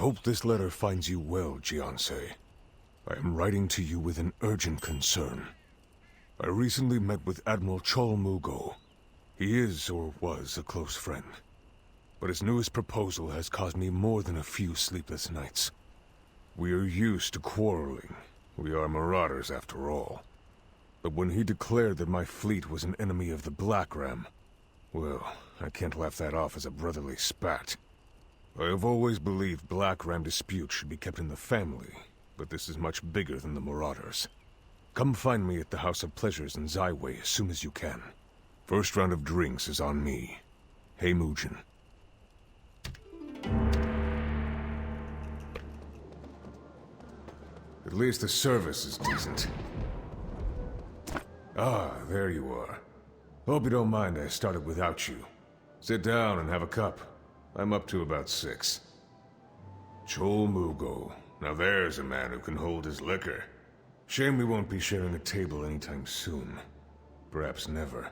hope this letter finds you well, Jianse. I am writing to you with an urgent concern. I recently met with Admiral Chol Mugo. He is, or was, a close friend. But his newest proposal has caused me more than a few sleepless nights. We are used to quarreling. We are marauders, after all. But when he declared that my fleet was an enemy of the Black Ram, well, I can't laugh that off as a brotherly spat. I have always believed Black Ram disputes should be kept in the family, but this is much bigger than the marauders. Come find me at the House of Pleasures in Zaiwei as soon as you can. First round of drinks is on me. Hey, Mujin. At least the service is decent. Ah, there you are. Hope you don't mind I started without you. Sit down and have a cup. I'm up to about 6. Chol Mugo. Now there's a man who can hold his liquor. Shame we won't be sharing a table anytime soon. Perhaps never.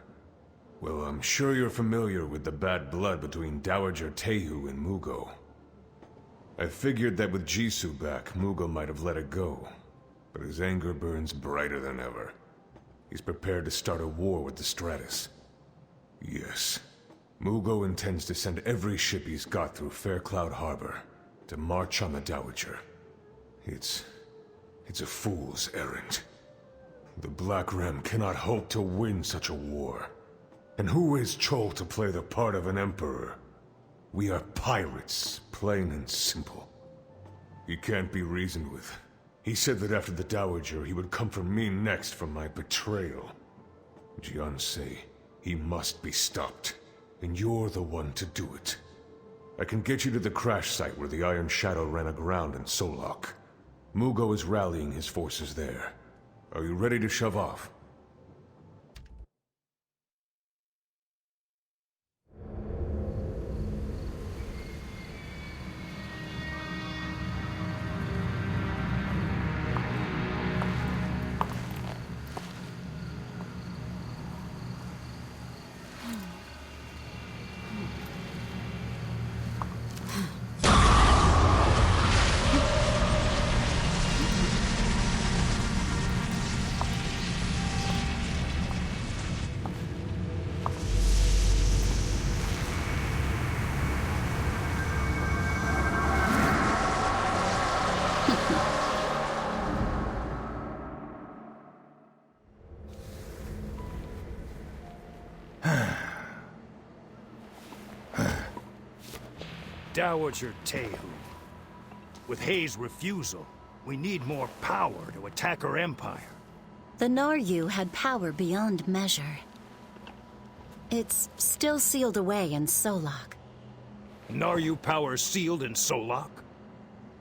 Well, I'm sure you're familiar with the bad blood between Dowager Tehu and Mugo. I figured that with Jisoo back, Mugo might have let it go. But his anger burns brighter than ever. He's prepared to start a war with the Stratus. Yes. Mugo intends to send every ship he's got through Faircloud Harbor to march on the Dowager. It's a fool's errand. The Black Ram cannot hope to win such a war. And who is Chol to play the part of an emperor? We are pirates, plain and simple. He can't be reasoned with. He said that after the Dowager, he would come for me next for my betrayal. Jianse, he must be stopped. And you're the one to do it. I can get you to the crash site where the Iron Shadow ran aground in Solok. Mugo is rallying his forces there. Are you ready to shove off? Dowager Tehu. With Hei's refusal, we need more power to attack her empire. The Naryu had power beyond measure. It's still sealed away in Solok. Naryu power sealed in Solok?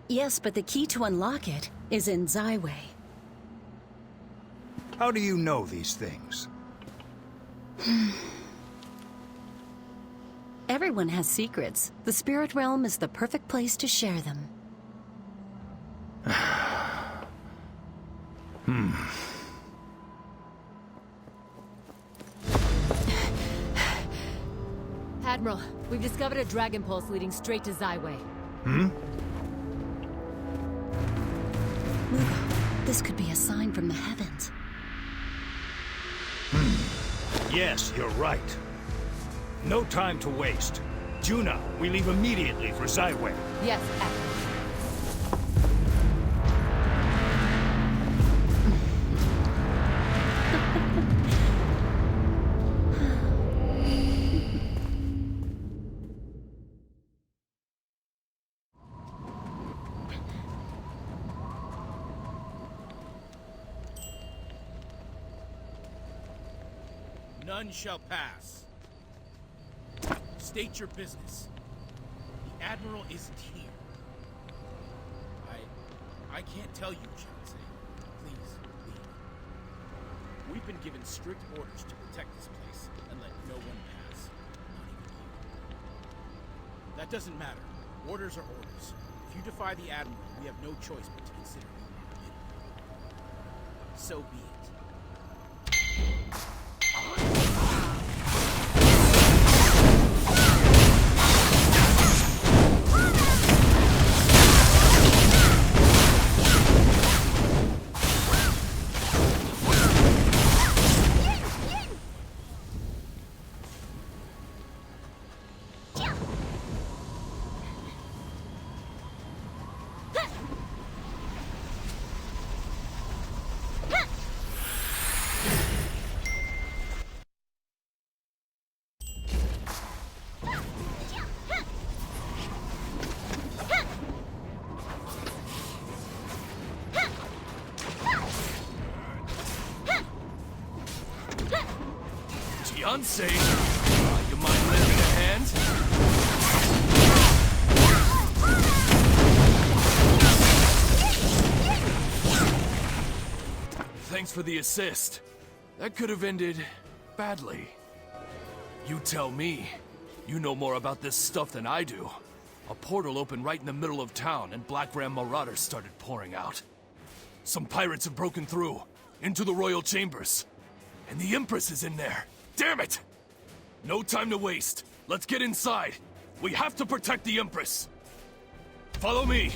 Yes, but the key to unlock it is in Zaiwei. How do you know these things? Everyone has secrets. The spirit realm is the perfect place to share them. Admiral, we've discovered a dragon pulse leading straight to Zaiwei. Mugo, this could be a sign from the heavens. Yes, you're right. No time to waste. Juna, we leave immediately for Zaiwei. Yes, Admiral. None shall pass. State your business. The Admiral isn't here. I can't tell you, Jianse. Please, leave. We've been given strict orders to protect this place and let no one pass. Not even you. That doesn't matter. Orders are orders. If you defy the Admiral, we have no choice but to consider you forbidden. So be it. Jiansei, you mind lending a hand? Thanks for the assist. That could have ended badly. You tell me. You know more about this stuff than I do. A portal opened right in the middle of town, and Black Ram marauders started pouring out. Some pirates have broken through, into the royal chambers. And the Empress is in there. Damn it! No time to waste. Let's get inside. We have to protect the Empress. Follow me.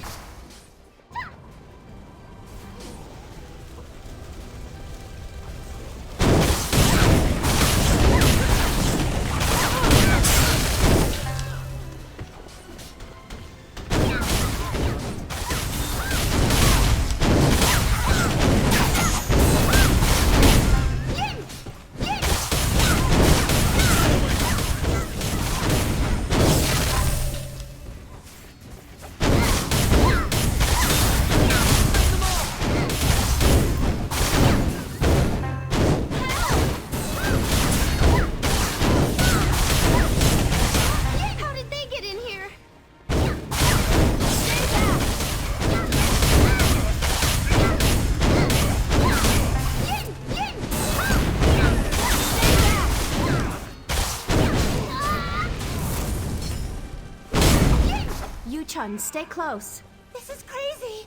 Chun, stay close. This is crazy.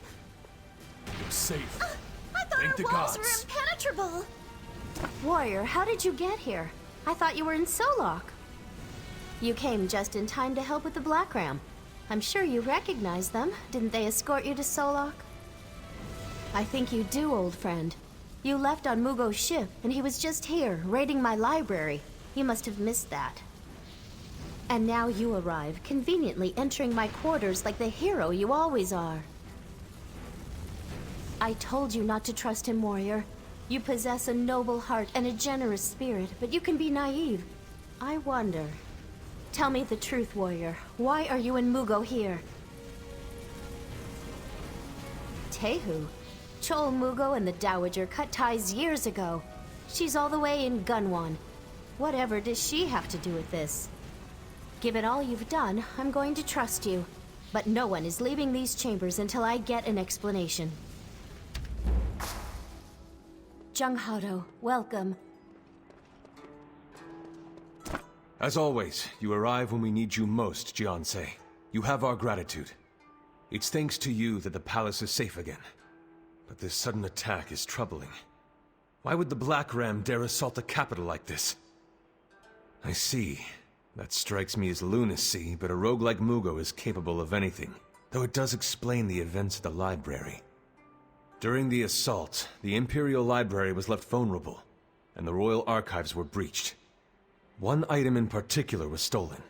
You're safe. I thought Thank our the walls gods. were impenetrable. Warrior, how did you get here? I thought you were in Solok. You came just in time to help with the Black Ram. I'm sure you recognize them. Didn't they escort you to Solok? I think you do, old friend. You left on Mugo's ship, and he was just here, raiding my library. You must have missed that. And now you arrive, conveniently entering my quarters like the hero you always are. I told you not to trust him, warrior. You possess a noble heart and a generous spirit, but you can be naive. I wonder. Tell me the truth, warrior. Why are you and Mugo here? Tehu? Chol Mugo and the Dowager cut ties years ago. She's all the way in Gunwan. Whatever does she have to do with this? Given all you've done, I'm going to trust you. But no one is leaving these chambers until I get an explanation. Junghado, welcome. As always, you arrive when we need you most, Jiansei. You have our gratitude. It's thanks to you that the palace is safe again. But this sudden attack is troubling. Why would the Black Ram dare assault the capital like this? I see. That strikes me as lunacy, but a rogue like Mugo is capable of anything, though it does explain the events at the library. During the assault, the Imperial Library was left vulnerable, and the royal archives were breached. One item in particular was stolen.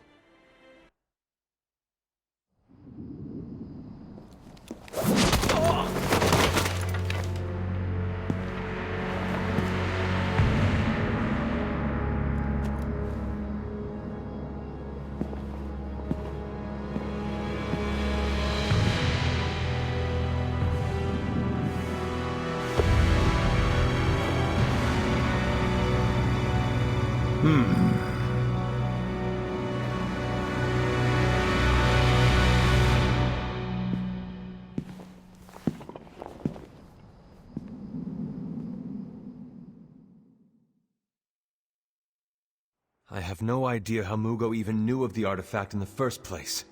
I have no idea how Mugo even knew of the artifact in the first place,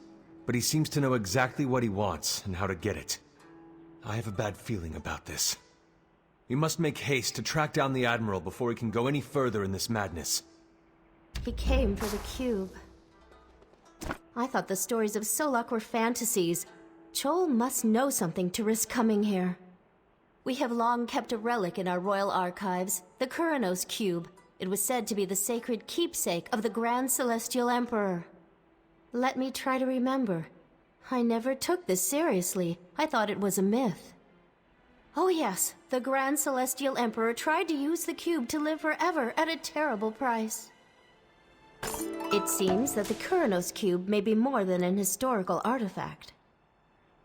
but he seems to know exactly what he wants and how to get it. I have a bad feeling about this. We must make haste to track down the Admiral before he can go any further in this madness. He came for the cube. I thought the stories of Solok were fantasies. Chol must know something to risk coming here. We have long kept a relic in our royal archives, the Kuranos cube. It was said to be the sacred keepsake of the Grand Celestial Emperor. Let me try to remember. I never took this seriously. I thought it was a myth. Oh yes, the Grand Celestial Emperor tried to use the cube to live forever at a terrible price. It seems that the Kuranos cube may be more than an historical artifact.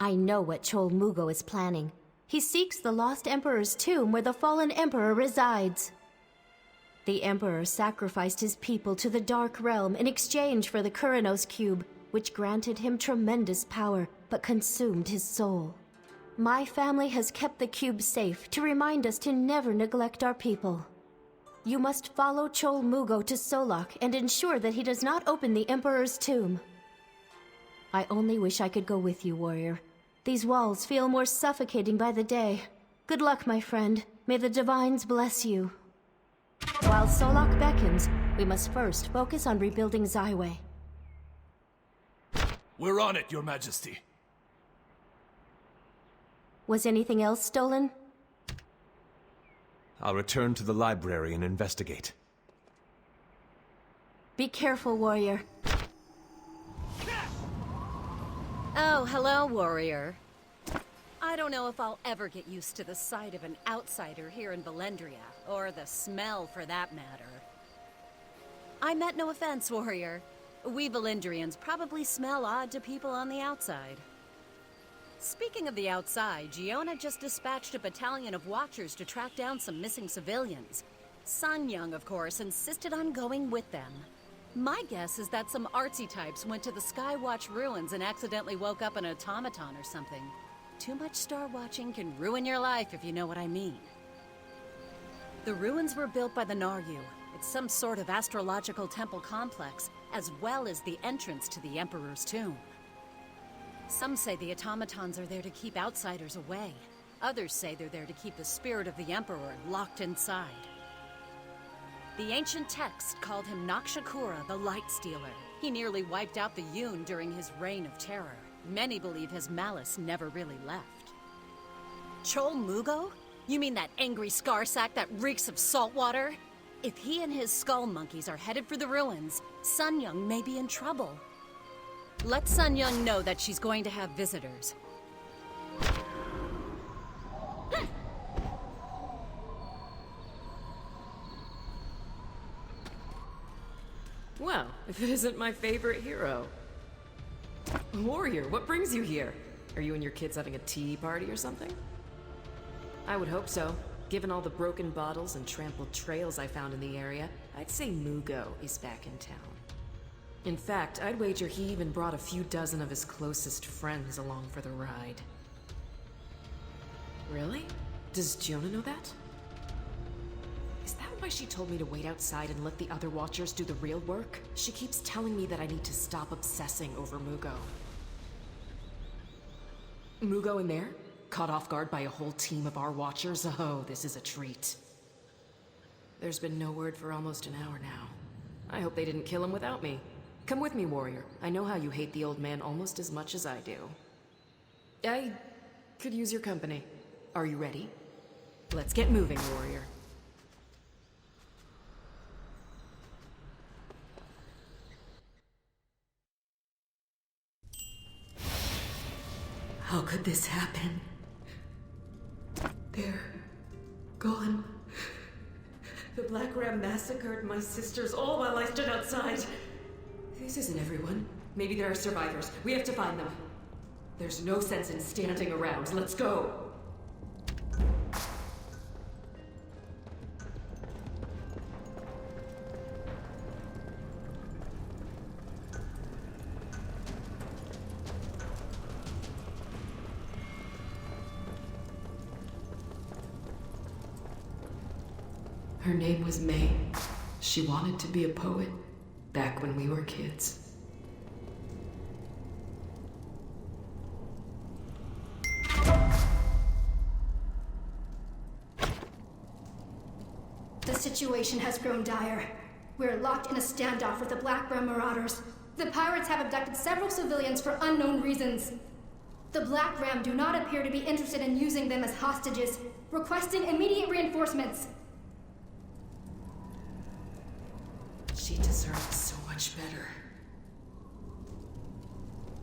I know what Chol Mugo is planning. He seeks the lost Emperor's tomb where the fallen Emperor resides. The Emperor sacrificed his people to the Dark Realm in exchange for the Kuranos Cube, which granted him tremendous power, but consumed his soul. My family has kept the cube safe to remind us to never neglect our people. You must follow Chol Mugo to Solok and ensure that he does not open the Emperor's tomb. I only wish I could go with you, warrior. These walls feel more suffocating by the day. Good luck, my friend. May the Divines bless you. While Solok beckons, we must first focus on rebuilding Zyway. We're on it, Your Majesty. Was anything else stolen? I'll return to the library and investigate. Be careful, warrior. Oh, hello, warrior. I don't know if I'll ever get used to the sight of an outsider here in Valendria, or the smell for that matter. I meant no offense, warrior. We Valendrians probably smell odd to people on the outside. Speaking of the outside, Giona just dispatched a battalion of Watchers to track down some missing civilians. Sun Young, of course, insisted on going with them. My guess is that some artsy types went to the Skywatch ruins and accidentally woke up an automaton or something. Too much star watching can ruin your life, if you know what I mean. The ruins were built by the Naryu. It's some sort of astrological temple complex, as well as the entrance to the Emperor's tomb. Some say the automatons are there to keep outsiders away. Others say they're there to keep the spirit of the Emperor locked inside. The ancient text called him Nakshakura, the Light Stealer. He nearly wiped out the Yun during his reign of terror. Many believe his malice never really left. Chol Mugo? You mean that angry scarsack that reeks of salt water? If he and his skull monkeys are headed for the ruins, Sun Young may be in trouble. Let Sun Young know that she's going to have visitors. Well, if it isn't my favorite hero. Warrior, what brings you here? Are you and your kids having a tea party or something? I would hope so. Given all the broken bottles and trampled trails I found in the area, I'd say Mugo is back in town. In fact, I'd wager he even brought a few dozen of his closest friends along for the ride. Really? Does Giona know that? Is that why she told me to wait outside and let the other Watchers do the real work? She keeps telling me that I need to stop obsessing over Mugo. Mugo in there? Caught off guard by a whole team of our Watchers? Oh, this is a treat. There's been no word for almost an hour now. I hope they didn't kill him without me. Come with me, warrior. I know how you hate the old man almost as much as I do. I could use your company. Are you ready? Let's get moving, warrior. How could this happen? They're gone. The Black Ram massacred my sisters all while I stood outside. This isn't everyone. Maybe there are survivors. We have to find them. There's no sense in standing around. Let's go! Her name was May. She wanted to be a poet back when we were kids. The situation has grown dire. We're locked in a standoff with the Black Ram Marauders. The pirates have abducted several civilians for unknown reasons. The Black Ram do not appear to be interested in using them as hostages, requesting immediate reinforcements. She deserved so much better.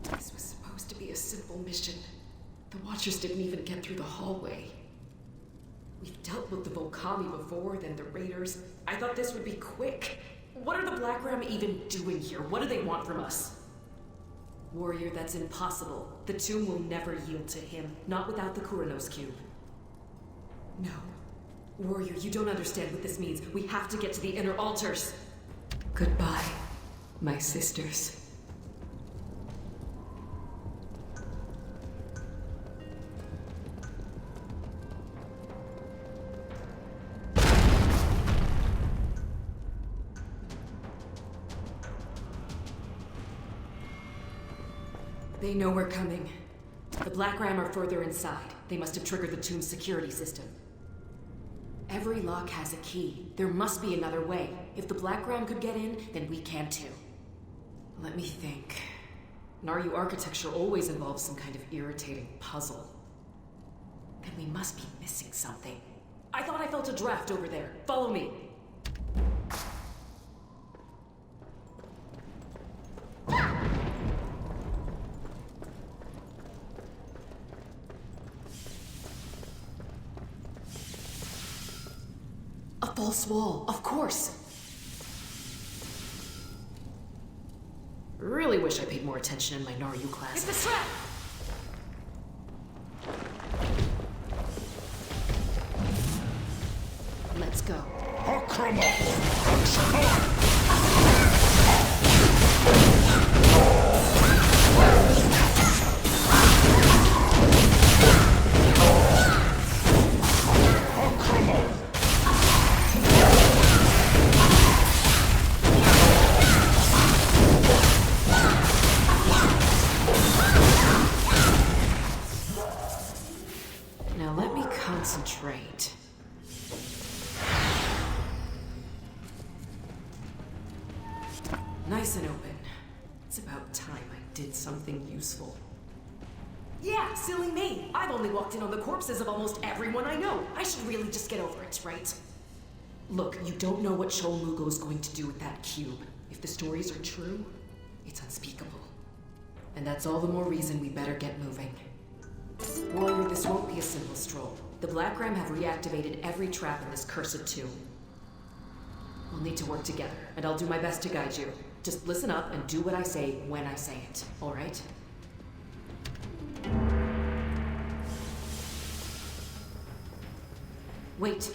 This was supposed to be a simple mission. The Watchers didn't even get through the hallway. We've dealt with the Volcami before, then the Raiders. I thought this would be quick. What are the Black Ram even doing here? What do they want from us? Warrior, that's impossible. The tomb will never yield to him, not without the Kuranos Cube. No. Warrior, you don't understand what this means. We have to get to the inner altars. Goodbye, my sisters. They know we're coming. The Black Ram are further inside. They must have triggered the tomb's security system. Every lock has a key. There must be another way. If the Black Ram could get in, then we can too. Let me think. Naryu architecture always involves some kind of irritating puzzle. Then we must be missing something. I thought I felt a draft over there. Follow me. A false wall, of course. Really wish I paid more attention in my Naryu class. It's the trap! Let's go. Now let me concentrate. Nice and open. It's about time I did something useful. Yeah, silly me! I've only walked in on the corpses of almost everyone I know. I should really just get over it, right? Look, you don't know what Chol Mugo is going to do with that cube. If the stories are true, it's unspeakable. And that's all the more reason we better get moving. Warrior, this won't be a simple stroll. The Black Ram have reactivated every trap in this cursed tomb. We'll need to work together, and I'll do my best to guide you. Just listen up and do what I say when I say it, all right? Wait.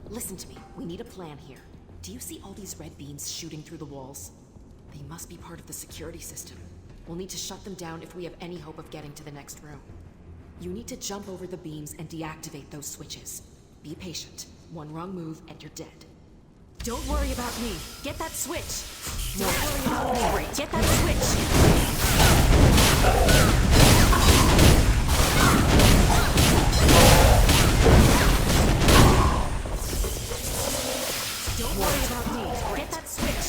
Listen to me. We need a plan here. Do you see all these red beams shooting through the walls? They must be part of the security system. We'll need to shut them down if we have any hope of getting to the next room. You need to jump over the beams and deactivate those switches. Be patient. One wrong move and you're dead. Don't worry about me. Get that switch. Don't worry about me. Get that switch. Don't worry about me. Get that switch.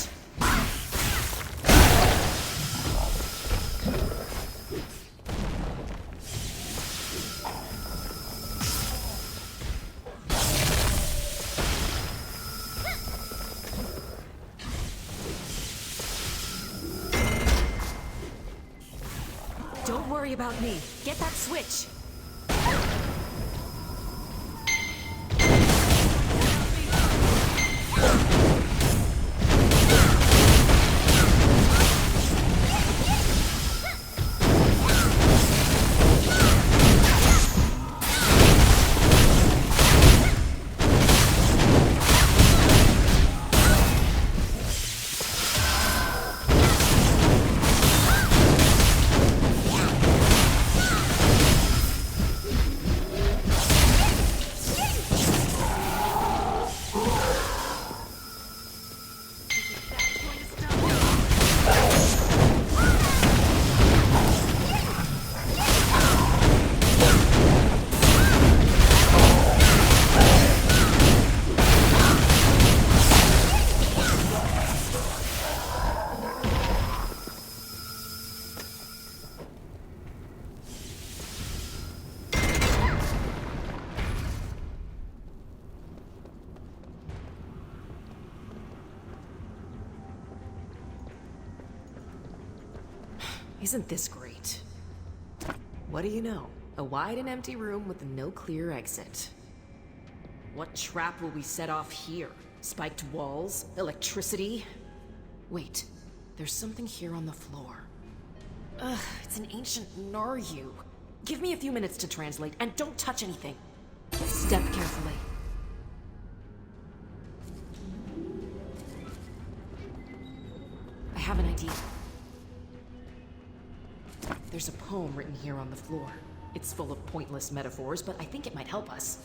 Don't worry about me. Get that switch. Isn't this great? What do you know? A wide and empty room with no clear exit. What trap will we set off here? Spiked walls? Electricity? Wait, there's something here on the floor. Ugh, it's an ancient Naryu. Give me a few minutes to translate, and don't touch anything. Step carefully. I have an idea. There's a poem written here on the floor. It's full of pointless metaphors, but I think it might help us.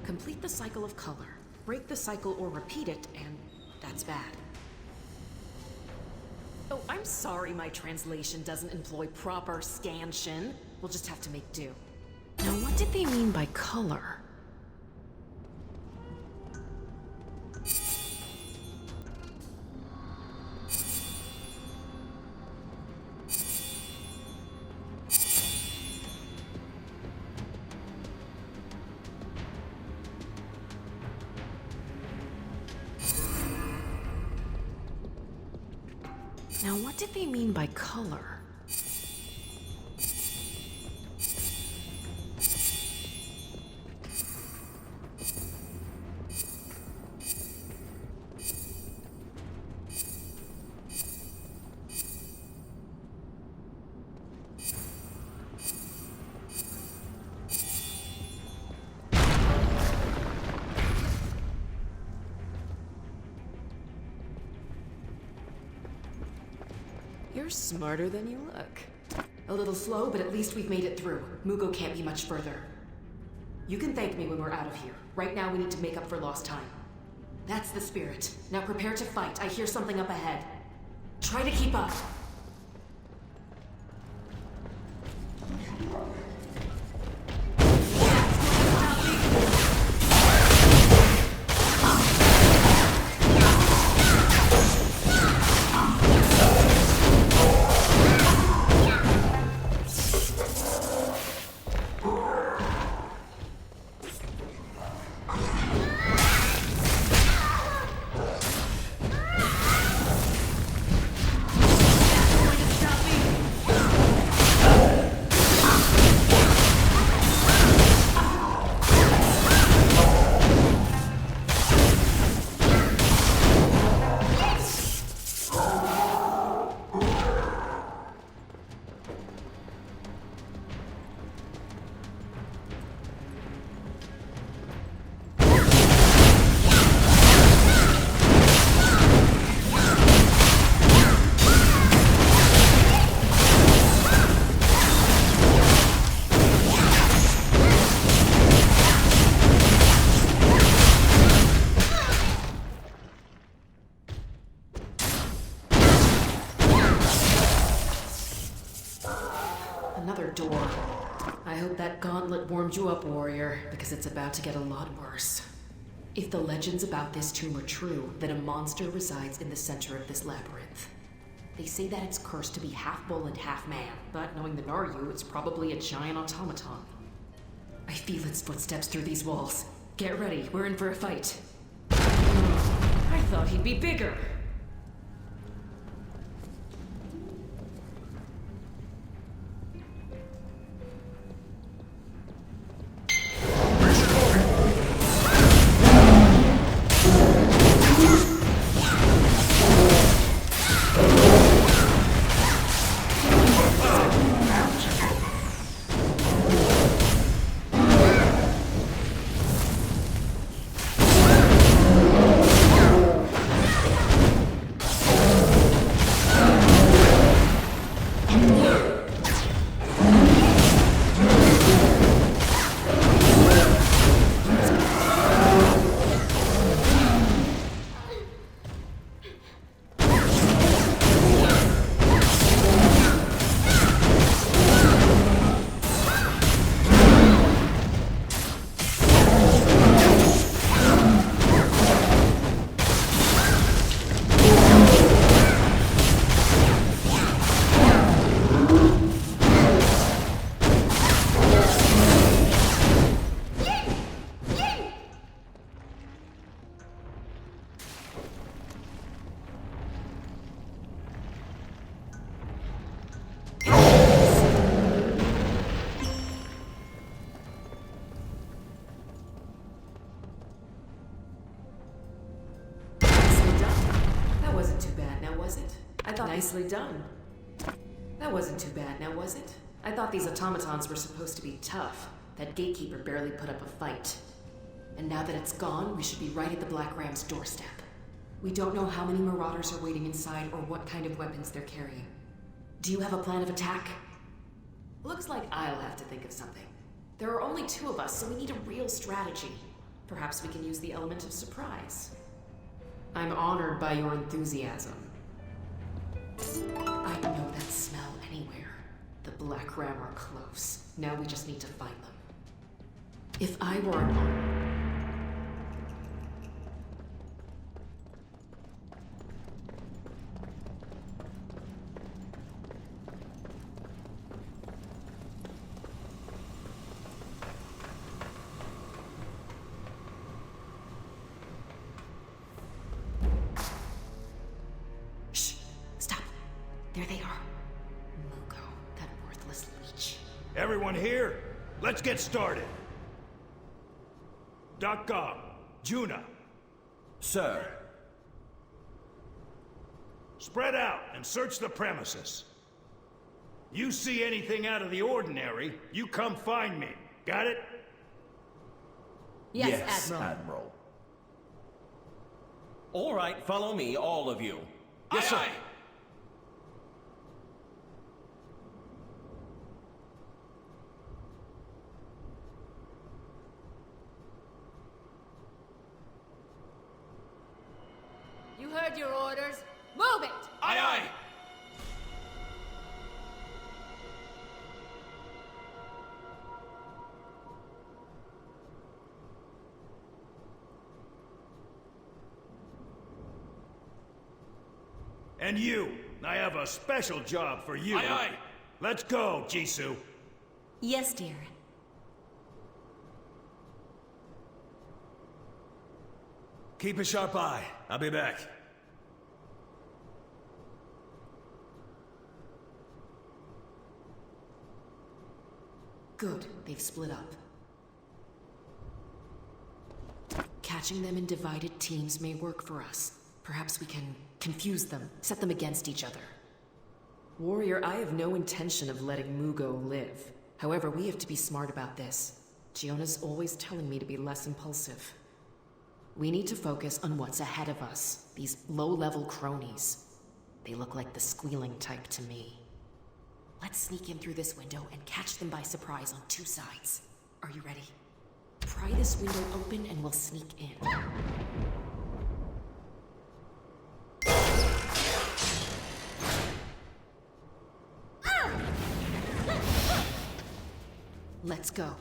Complete the cycle of color. Break the cycle or repeat it, and that's bad. Oh, I'm sorry my translation doesn't employ proper scansion. We'll just have to make do. Now, what did they mean by color? Now, what did they mean by color? You're smarter than you look. A little slow, but at least we've made it through. Mugo can't be much further. You can thank me when we're out of here. Right now we need to make up for lost time. That's the spirit. Now prepare to fight. I hear something up ahead. Try to keep up. Another door. I hope that gauntlet warmed you up, warrior, because it's about to get a lot worse. If the legends about this tomb are true, then a monster resides in the center of this labyrinth. They say that it's cursed to be half bull and half man, but knowing the Naryu, it's probably a giant automaton. I feel its footsteps through these walls. Get ready, we're in for a fight. I thought he'd be bigger. Nicely done. That wasn't too bad, now was it? I thought these automatons were supposed to be tough. That gatekeeper barely put up a fight. And now that it's gone, we should be right at the Black Ram's doorstep. We don't know how many marauders are waiting inside or what kind of weapons they're carrying. Do you have a plan of attack? Looks like I'll have to think of something. There are only 2 of us, so we need a real strategy. Perhaps we can use the element of surprise. I'm honored by your enthusiasm. I know that smell anywhere. The Black Ram are close. Now we just need to find them. If I were an There they are. Mugo, that worthless leech. Everyone here? Let's get started. .com, Juna. Sir. Spread out and search the premises. You see anything out of the ordinary, you come find me. Got it? Yes, Admiral. Admiral. All right, follow me, all of you. Yes, sir. You heard your orders. Move it! Aye, aye! And you, I have a special job for you. Aye, aye! Let's go, Jisoo. Yes, dear. Keep a sharp eye. I'll be back. Good, they've split up. Catching them in divided teams may work for us. Perhaps we can confuse them, set them against each other. Warrior, I have no intention of letting Mugo live. However, we have to be smart about this. Giona's always telling me to be less impulsive. We need to focus on what's ahead of us. These low-level cronies. They look like the squealing type to me. Let's sneak in through this window and catch them by surprise on 2 sides. Are you ready? Pry this window open and we'll sneak in. Let's go.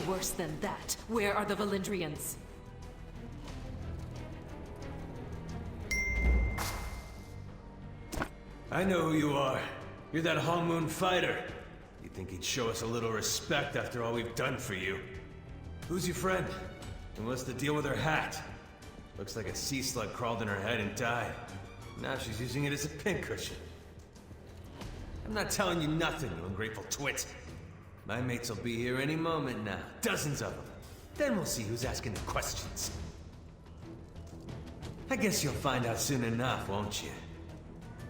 Worse than that. Where are the Valindrians? I know who you are. You're that Hong Moon fighter. You'd think he'd show us a little respect after all we've done for you. Who's your friend? And what's the deal with her hat? Looks like a sea slug crawled in her head and died. Now she's using it as a pincushion. I'm not telling you nothing, you ungrateful twit. My mates will be here any moment now. Dozens of them. Then we'll see who's asking the questions. I guess you'll find out soon enough, won't you?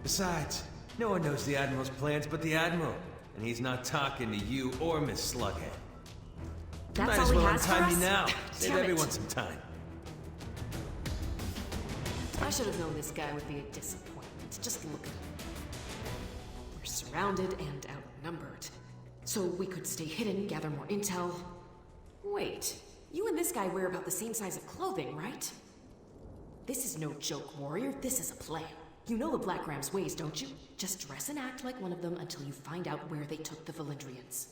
Besides, no one knows the Admiral's plans but the Admiral. And he's not talking to you or Miss Slughead. That's Might all as he well has untie for me us? now. Save Damn it. everyone some time. I should have known this guy would be a disappointment. Just look at him. We're surrounded and outnumbered. So we could stay hidden, gather more intel. Wait, you and this guy wear about the same size of clothing, right? This is no joke, Warrior. This is a plan. You know the Black Ram's ways, don't you? Just dress and act like one of them until you find out where they took the Valindrians.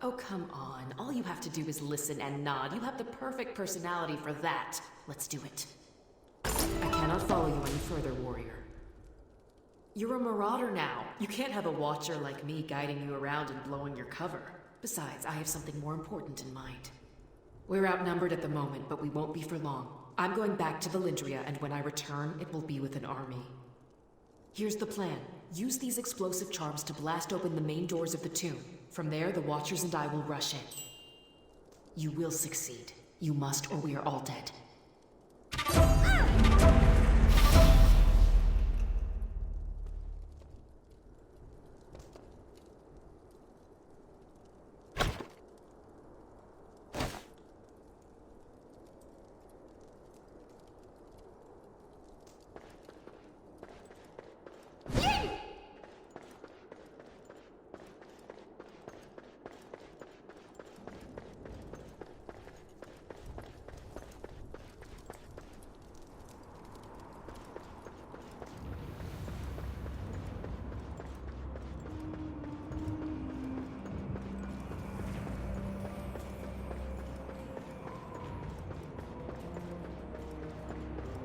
Oh, come on. All you have to do is listen and nod. You have the perfect personality for that. Let's do it. I cannot follow you any further, Warrior. You're a marauder now. You can't have a watcher like me guiding you around and blowing your cover. Besides, I have something more important in mind. We're outnumbered at the moment, but we won't be for long. I'm going back to Valindria, and when I return, it will be with an army. Here's the plan. Use these explosive charms to blast open the main doors of the tomb. From there, the Watchers and I will rush in. You will succeed. You must, or we are all dead.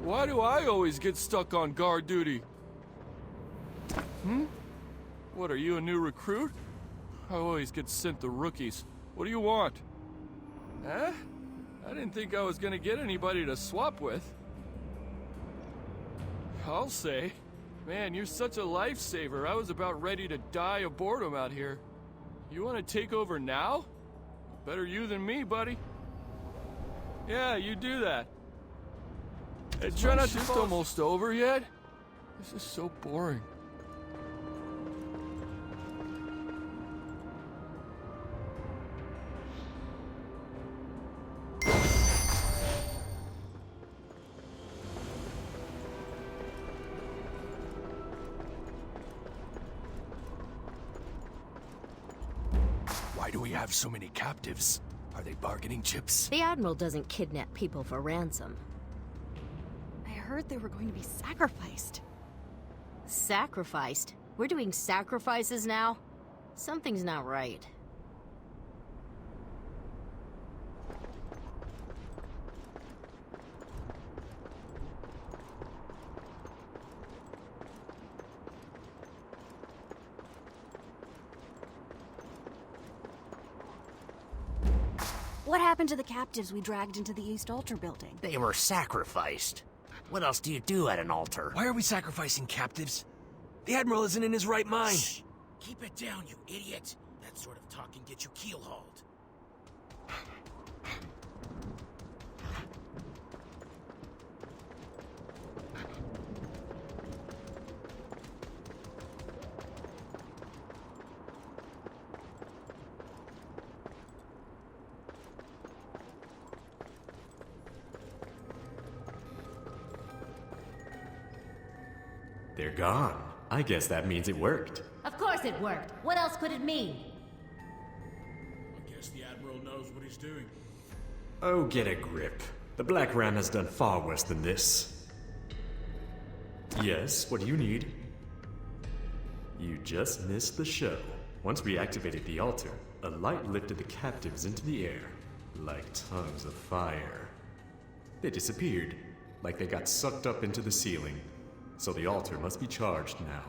Why do I always get stuck on guard duty? What, are you a new recruit? I always get sent the rookies. What do you want? Huh? I didn't think I was gonna get anybody to swap with. I'll say. Man, you're such a lifesaver. I was about ready to die of boredom out here. You want to take over now? Better you than me, buddy. Yeah, you do that. Hey, try not just almost over yet? This is so boring. Why do we have so many captives? Are they bargaining chips? The Admiral doesn't kidnap people for ransom. I heard they were going to be sacrificed. Sacrificed? We're doing sacrifices now? Something's not right. What happened to the captives we dragged into the East Altar building? They were sacrificed. What else do you do at an altar? Why are we sacrificing captives? The Admiral isn't in his right mind. Shh. Keep it down, you idiot. That sort of talk can get you keel-hauled. They're gone. I guess that means it worked. Of course it worked. What else could it mean? I guess the Admiral knows what he's doing. Oh, get a grip. The Black Ram has done far worse than this. Yes, what do you need? You just missed the show. Once we activated the altar, a light lifted the captives into the air, like tongues of fire. They disappeared, like they got sucked up into the ceiling. So the altar must be charged now.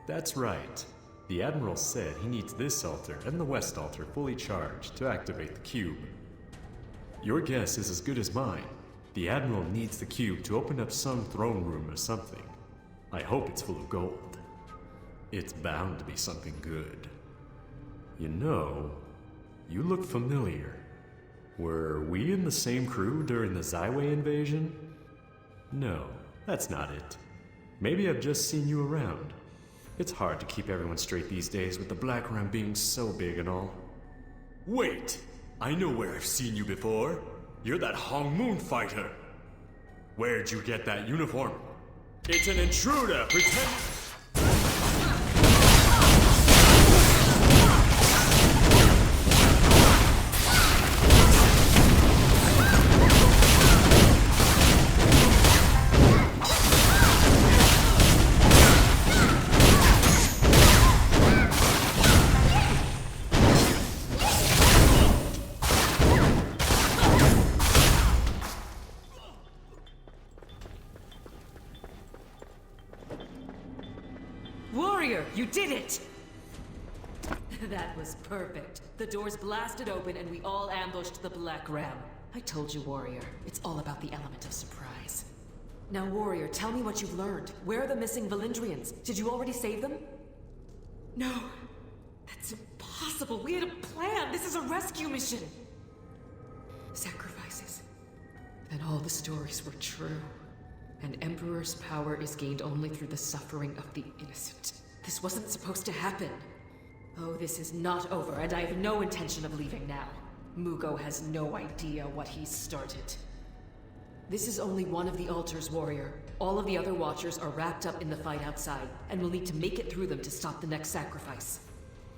That's right. The Admiral said he needs this altar and the West altar fully charged to activate the cube. Your guess is as good as mine. The Admiral needs the cube to open up some throne room or something. I hope it's full of gold. It's bound to be something good. You know, you look familiar. Were we in the same crew during the Zyway invasion? No, that's not it. Maybe I've just seen you around. It's hard to keep everyone straight these days with the Black Ram being so big and all. Wait! I know where I've seen you before. You're that Hong Moon fighter. Where'd you get that uniform? It's an intruder pretending... Warrior, you did it! That was perfect. The doors blasted open and we all ambushed the Black Ram. I told you, Warrior. It's all about the element of surprise. Now, Warrior, tell me what you've learned. Where are the missing Valindrians? Did you already save them? No. That's impossible. We had a plan. This is a rescue mission. Sacrifices. Then all the stories were true. An Emperor's power is gained only through the suffering of the innocent. This wasn't supposed to happen. Oh, this is not over, and I have no intention of leaving now. Mugo has no idea what he's started. This is only one of the altars, Warrior. All of the other Watchers are wrapped up in the fight outside, and we'll need to make it through them to stop the next sacrifice.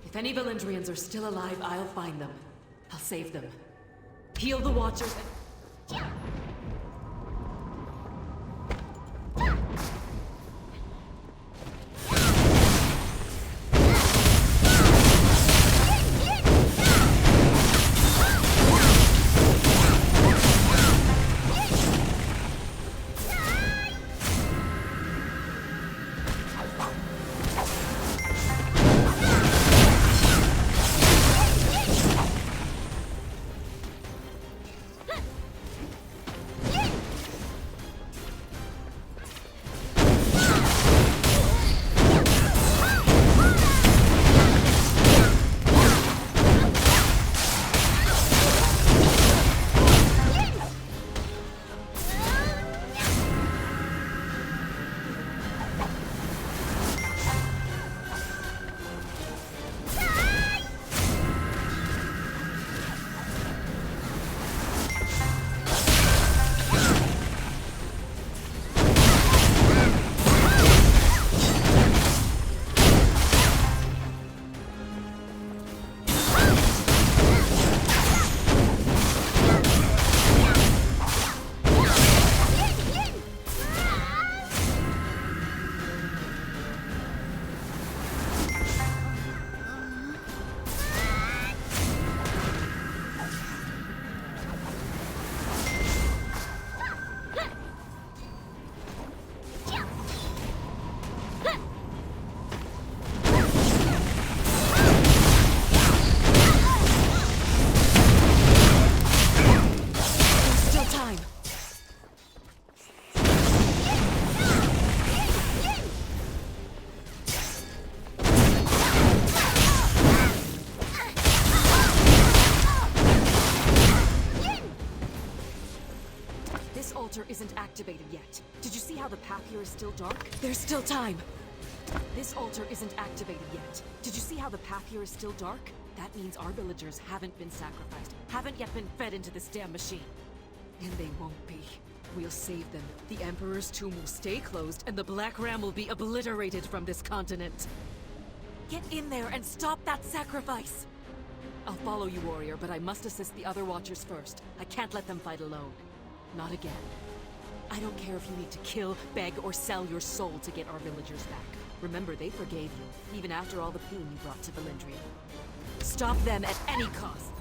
If any Valindrians are still alive, I'll find them. I'll save them. Heal the Watchers and... Isn't activated yet. Did you see how the path here is still dark? There's still time. This altar isn't activated yet. Did you see how the path here is still dark? That means our villagers haven't been sacrificed, haven't yet been fed into this damn machine. And they won't be. We'll save them. The Emperor's tomb will stay closed, and the Black Ram will be obliterated from this continent. Get in there and stop that sacrifice! I'll follow you, Warrior, but I must assist the other Watchers first. I can't let them fight alone. Not again. I don't care if you need to kill, beg, or sell your soul to get our villagers back. Remember, they forgave you, even after all the pain you brought to Valindria. Stop them at any cost!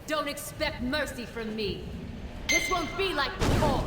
Don't expect mercy from me. This won't be like before.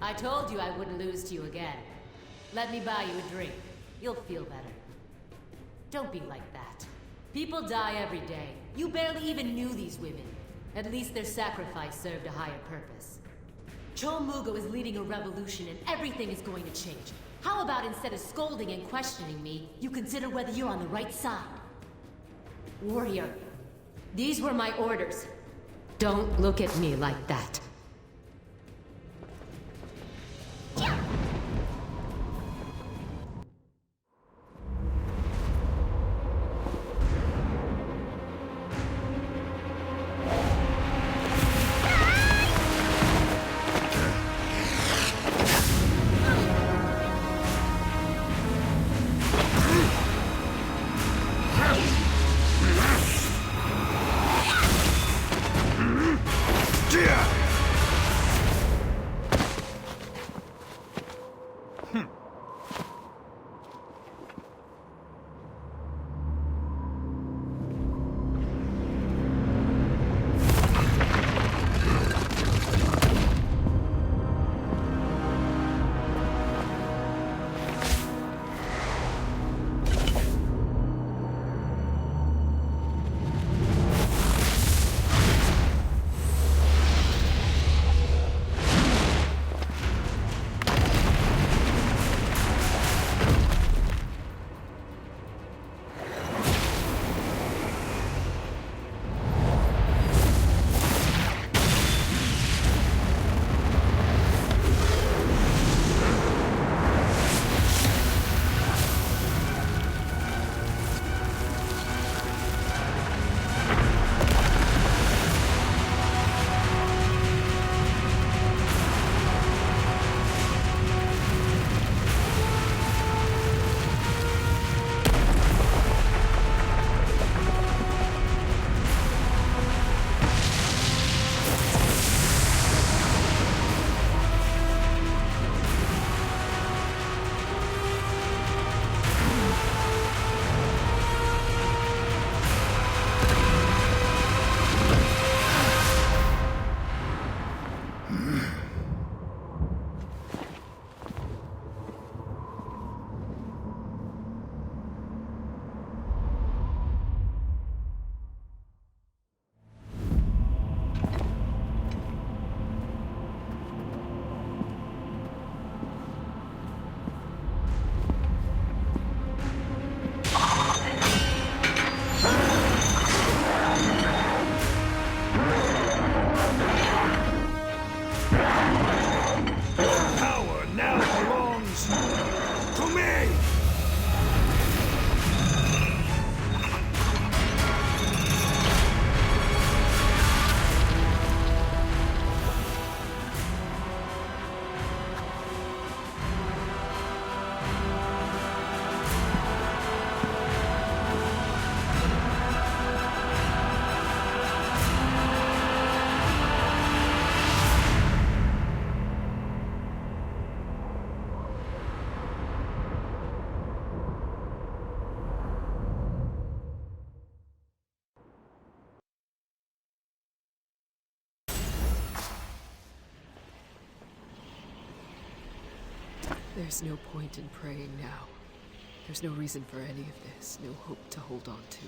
I told you I wouldn't lose to you again. Let me buy you a drink. You'll feel better. Don't be like that. People die every day. You barely even knew these women. At least their sacrifice served a higher purpose. Chol Mugo is leading a revolution and everything is going to change. How about instead of scolding and questioning me, you consider whether you're on the right side? Warrior, these were my orders. Don't look at me like that. There's no point in praying now. There's no reason for any of this, no hope to hold on to.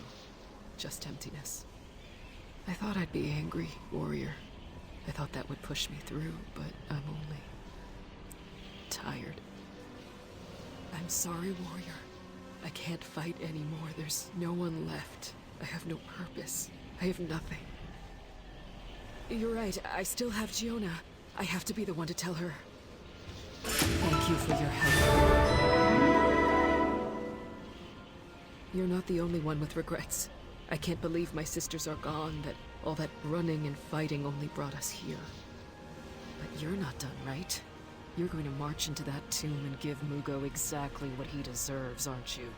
Just emptiness. I thought I'd be angry, warrior. I thought that would push me through, but I'm only tired. I'm sorry, warrior. I can't fight anymore. There's no one left. I have no purpose. I have nothing. You're right, I still have Giona. I have to be the one to tell her. Thank you for your help. You're not the only one with regrets. I can't believe my sisters are gone, that all that running and fighting only brought us here. But you're not done, right? You're going to march into that tomb and give Mugo exactly what he deserves, aren't you?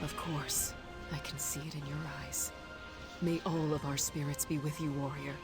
Of course. I can see it in your eyes. May all of our spirits be with you, warrior.